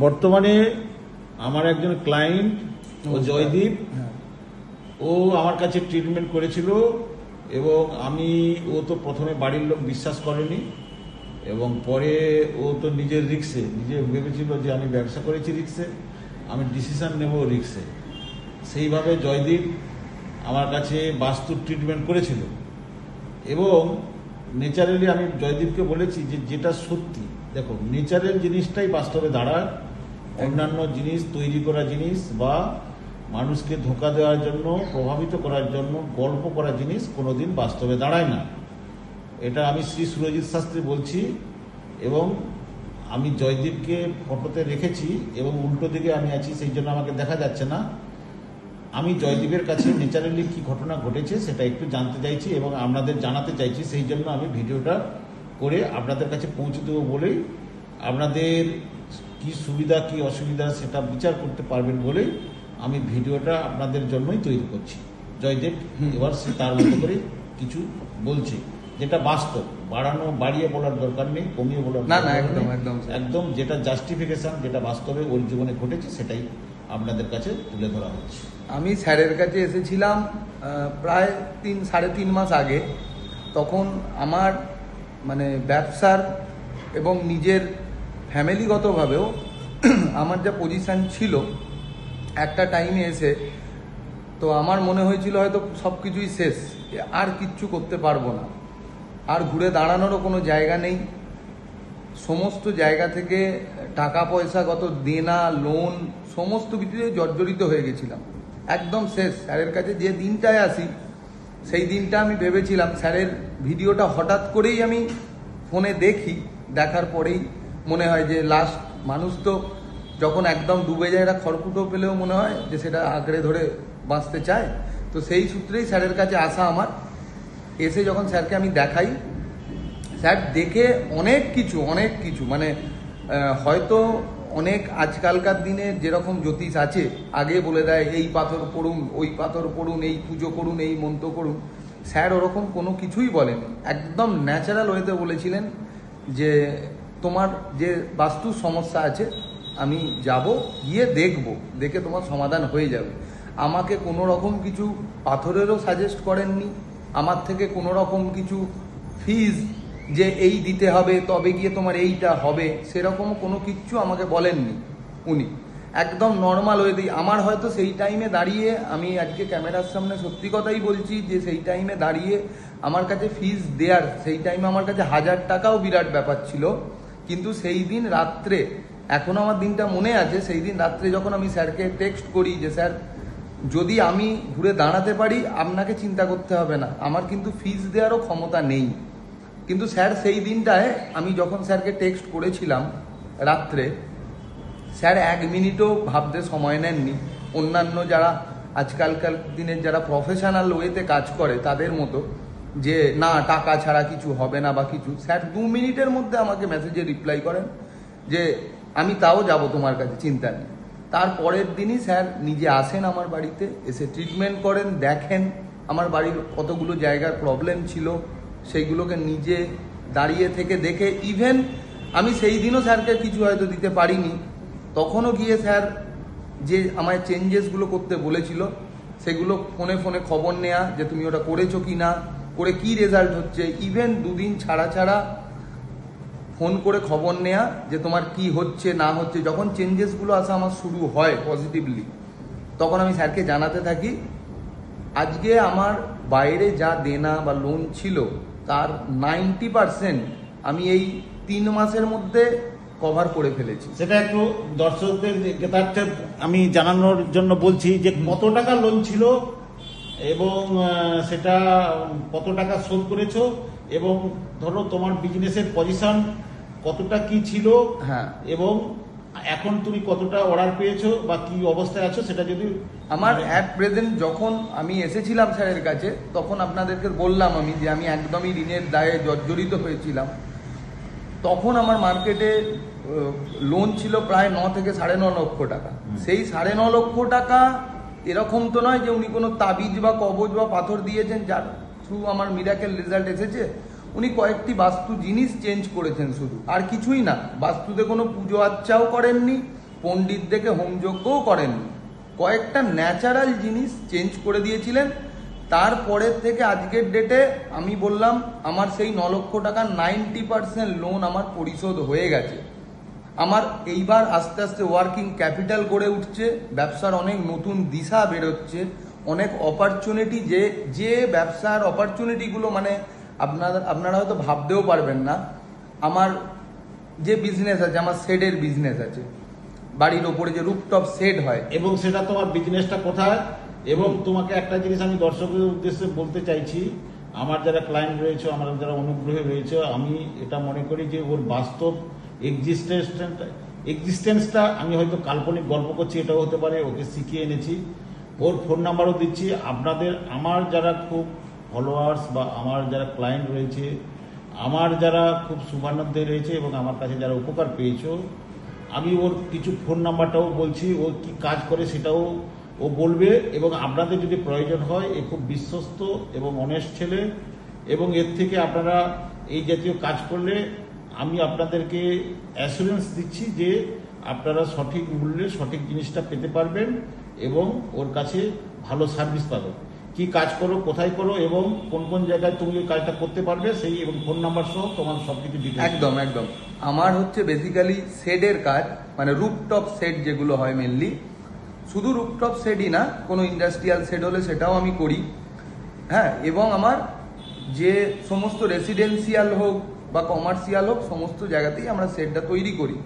বর্তমানে আমার একজন ক্লায়েন্ট ও জয়দীপ, ও আমার কাছে ট্রিটমেন্ট করেছিল এবং ও তো প্রথমে বাড়ির লোক বিশ্বাস করেনি এবং পরে ও তো নিজে ভেবেছিল যে আমি ব্যবসা করেছি রিক্সে, আমি ডিসিশন নেব রিক্সে। সেইভাবে জয়দীপ আমার কাছে বাস্তুর ট্রিটমেন্ট করেছিল এবং নেচারালি আমি জয়দীপকে বলেছি যে যেটা সত্যি, দেখো নেচারের জিনিসটাই বাস্তবে দাঁড়ায়, অন্যান্য জিনিস তৈরি করা জিনিস বা মানুষকে ধোঁকা দেওয়ার জন্য, প্রভাবিত করার জন্য গল্প করা জিনিস কোনোদিন বাস্তবে দাঁড়ায় না। এটা আমি শ্রী সুরজিৎ শাস্ত্রী বলছি এবং আমি জয়দীপকে ফটোতে রেখেছি এবং উল্টো দিকে আমি আছি, সেই জন্য আমাকে দেখা যাচ্ছে না। আমি জয়দীপের কাছে ন্যাচারালি কি ঘটনা ঘটেছে সেটা একটু জানতে চাইছি এবং আপনাদের জানাতে চাইছি, সেই জন্য আমি ভিডিওটা করে আপনাদের কাছে পৌঁছে দেবো বলেই, আপনাদের কি সুবিধা কি অসুবিধা সেটা বিচার করতে পারবেন বলেই আমি ভিডিওটা আপনাদের জন্যই তৈরি করছি। জয়দেব এবার সে তার মতো করে কিছু বলছে যেটা বাস্তব, বাড়িয়ে বলার দরকার নেই, কমিয়ে বলার একদম যেটা জাস্টিফিকেশন, যেটা বাস্তবে ওর জীবনে ঘটেছে সেটাই আপনাদের কাছে তুলে ধরা হচ্ছে। আমি স্যারের কাছে এসেছিলাম প্রায় 3-3.5 মাস আগে। তখন আমার মানে ব্যবসার এবং নিজের ফ্যামিলিগতভাবেও আমার যা পজিশান ছিল, একটা টাইমে এসে তো আমার মনে হয়েছিল হয়তো সব কিছুই শেষ, আর কিচ্ছু করতে পারবো না, আর ঘুরে দাঁড়ানোরও কোনো জায়গা নেই। সমস্ত জায়গা থেকে টাকা পয়সাগত দেনা, লোন সমস্ত কিছুতে জর্জরিত হয়ে গেছিলাম, একদম শেষ। স্যারের কাছে যে দিনটায় আসি সেই দিনটা আমি ভেবেছিলাম, স্যারের ভিডিওটা হঠাৎ করেই আমি ফোনে দেখার পরেই মনে হয় যে লাস্ট মানুষ তো যখন একদম ডুবে যায়, একটা খড়কুটো পেলেও মনে হয় যে সেটা আঁকড়ে ধরে বাঁচতে চায়। তো সেই সূত্রেই স্যারের কাছে আসা আমার। এসে যখন স্যারকে আমি দেখাই, স্যার দেখে অনেক কিছু মানে হয়তো অনেক আজকালকার দিনে যেরকম জ্যোতিষ আছে, আগে বলে দেয় এই পাথর পড়ুন, ওই পাথর পড়ুন, এই পুজো করুন, এই মন্ত্র করুন, স্যার ওরকম কোনো কিছুই বলেন, একদম ন্যাচারাল ওয়েতে বলেছিলেন যে তোমার যে বাস্তু সমস্যা আছে আমি যাব, গিয়ে দেখে তোমার সমাধান হয়ে যাবে। আমাকে কোনো রকম কিছু পাথরেরও সাজেস্ট করেননি, আমার থেকে কোনো রকম কিছু ফিজ যে এই দিতে হবে তবে গিয়ে তোমার এইটা হবে সেরকম কোনো কিচ্ছু আমাকে বলেননি উনি। একদম নর্মাল হয়ে দিই। আমার হয়তো সেই টাইমে দাঁড়িয়ে, আমি আজকে ক্যামেরার সামনে সত্যি কথাই বলছি যে সেই টাইমে দাঁড়িয়ে আমার কাছে ফিজ দেওয়ার, সেই টাইমে আমার কাছে 1000 টাকাও বিরাট ব্যাপার ছিল। কিন্তু সেই দিন রাত্রে, এখনও আমার দিনটা মনে আছে, সেই দিন রাত্রে যখন আমি স্যারকে টেক্সট করি যে স্যার যদি আমি ঘুরে দাঁড়াতে পারি আপনাকে চিন্তা করতে হবে না, আমার কিন্তু ফিজ দেওয়ারও ক্ষমতা নেই। কিন্তু স্যার সেই দিনটায় আমি যখন স্যারকে টেক্সট করেছিলাম রাত্রে, স্যার 1 মিনিটও ভাবতে সময় নেননি। অন্যান্য যারা আজকালকার দিনের যারা প্রফেশনাল ওয়েতে কাজ করে তাদের মতো যে না টাকা ছাড়া কিছু হবে না বা কিছু, স্যার 2 মিনিটের মধ্যে আমাকে মেসেজে রিপ্লাই করেন যে আমি তাও যাব তোমার কাছে, চিন্তা নেই। তার পরের দিনই স্যার নিজে আসেন আমার বাড়িতে, এসে ট্রিটমেন্ট করেন, দেখেন আমার বাড়ির কতগুলো জায়গার প্রবলেম ছিল সেইগুলোকে নিজে দাঁড়িয়ে থেকে দেখে, ইভেন আমি সেই দিনও স্যারকে কিছু হয়তো দিতে পারিনি, তখনও গিয়ে স্যার যে আমায় চেঞ্জেসগুলো করতে বলেছিল সেগুলো ফোনে খবর নেওয়া যে তুমি ওটা করেছো কি না, করে কি রেজাল্ট হচ্ছে, ইভেন 2 দিন ছাড়া ফোন করে খবর নেওয়া যে তোমার কি হচ্ছে না হচ্ছে। যখন চেঞ্জেসগুলো আসা আমার শুরু হয় পজিটিভলি, তখন আমি স্যারকে জানাতে থাকি। আজকে আমার বাইরে যা দেনা বা লোন ছিল তার 90% আমি এই 3 মাসের মধ্যে কভার করে ফেলেছি। সেটা একটু দর্শকদের জ্ঞাতার্থে আমি জানানোর জন্য বলছি যে কত টাকা লোন ছিল এবং সেটা কত টাকা শোধ করেছো এবং ধরো তোমার বিজনেসের পজিশন কতটা কি ছিল, হ্যাঁ, এবং এখন তুমি কতটা অর্ডার পেয়েছো বা কি অবস্থায় আছো সেটা যদি। আমার অ্যাট প্রেজেন্ট যখন আমি এসেছিলাম স্যারের কাছে তখন আপনাদেরকে বললাম আমি যে আমি একদমই ঋণের দায়ে জর্জরিত হয়েছিলাম। তখন আমার মার্কেটে লোন ছিল প্রায় 9 থেকে 9.5 লক্ষ টাকা। সেই 9.5 লক্ষ টাকা এরকম তো নয় যে উনি কোনো তাবিজ বা কবজ বা পাথর দিয়েছেন যার থ্রু আমার মিরাকেল রেজাল্ট এসেছে। উনি কয়েকটি বাস্তু জিনিস চেঞ্জ করেছেন শুধু, আর কিছুই না। বাস্তুতে কোনো পুজো আচ্চাও করেননি, পণ্ডিত দেখে হোমযজ্ঞও করেননি, কয়েকটা ন্যাচারাল জিনিস চেঞ্জ করে দিয়েছিলেন। তারপরের থেকে আজকের ডেটে আমি বললাম আমার সেই 9 লক্ষ টাকা 90% লোন আমার পরিশোধ হয়ে গেছে। আমার এইবার আস্তে আস্তে ওয়ার্কিং ক্যাপিটাল গড়ে উঠছে, ব্যবসার অনেক নতুন দিশা বেরোচ্ছে, অনেক অপরচুনিটি, যে ব্যবসার অপরচুনিটিগুলো মানে আপনারা হয়তো ভাবতেও পারবেন না। আমার যে বিজনেস আছে, আমার শেডের বিজনেস আছে, বাড়ির ওপরে যে রুফটপ শেড হয়, এবং সেটা তোমার বিজনেসটা কোথায়, এবং তোমাকে একটা জিনিস আমি দর্শকের উদ্দেশ্যে বলতে চাইছি, আমার যারা ক্লায়েন্ট রয়েছে, আমার যারা অনুগ্রহী রয়েছে, আমি এটা মনে করি যে ওর বাস্তব এক্সিস্টেন্সটা আমি হয়তো কাল্পনিক গল্প করছি, এটাও হতে পারে, ওকে শিখিয়ে এনেছি। ওর ফোন নাম্বারও দিচ্ছি। আপনাদের আমার যারা খুব ফলোয়ার্স বা আমার যারা ক্লায়েন্ট রয়েছে, আমার যারা খুব শুভান্নদে রয়েছে এবং আমার কাছে যারা উপকার পেয়েছো, আমি ওর কিছু ফোন নাম্বারটাও বলছি, ও কি কাজ করে সেটাও ও বলবে। এবং আপনাদের যদি প্রয়োজন হয়, এ খুব বিশ্বস্ত এবং অনেস্ট ছেলে, এবং এর থেকে আপনারা এই জাতীয় কাজ করলে আমি আপনাদেরকে অ্যাসুরেন্স দিচ্ছি যে আপনারা সঠিক মূল্যে সঠিক জিনিসটা পেতে পারবেন এবং ওর কাছে ভালো সার্ভিস পাবেন। কি কাজ করো, কোথায় করো এবং কোন কোন জায়গায় তুমি ওই কাজটা করতে পারবে, সেই এবং ফোন নাম্বার সহ তোমার সবকিছু ডিটেইলস। একদম একদম। আমার হচ্ছে বেসিক্যালি শেডের কাজ, মানে রুফটপ শেড যেগুলো হয় মেনলি, শুধু রুফটপ শেডই না, কোনো ইন্ডাস্ট্রিয়াল শেড হলে সেটাও আমি করি। হ্যাঁ, এবং আমার যে সমস্ত রেসিডেন্সিয়াল হোক বা কমার্শিয়াল হোক, সমস্ত জায়গাতেই আমরা শেডটা তৈরি করি।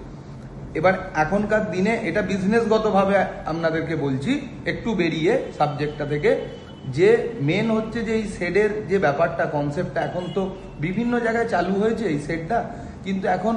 এবার এখনকার দিনে এটা বিজনেসগতভাবে আপনাদেরকে বলছি, একটু বেরিয়ে সাবজেক্টটা থেকে, যে মেন হচ্ছে যে এই শেডের যে ব্যাপারটা, কনসেপ্টটা এখন তো বিভিন্ন জায়গায় চালু হয়েছে এই শেডটা, কিন্তু এখন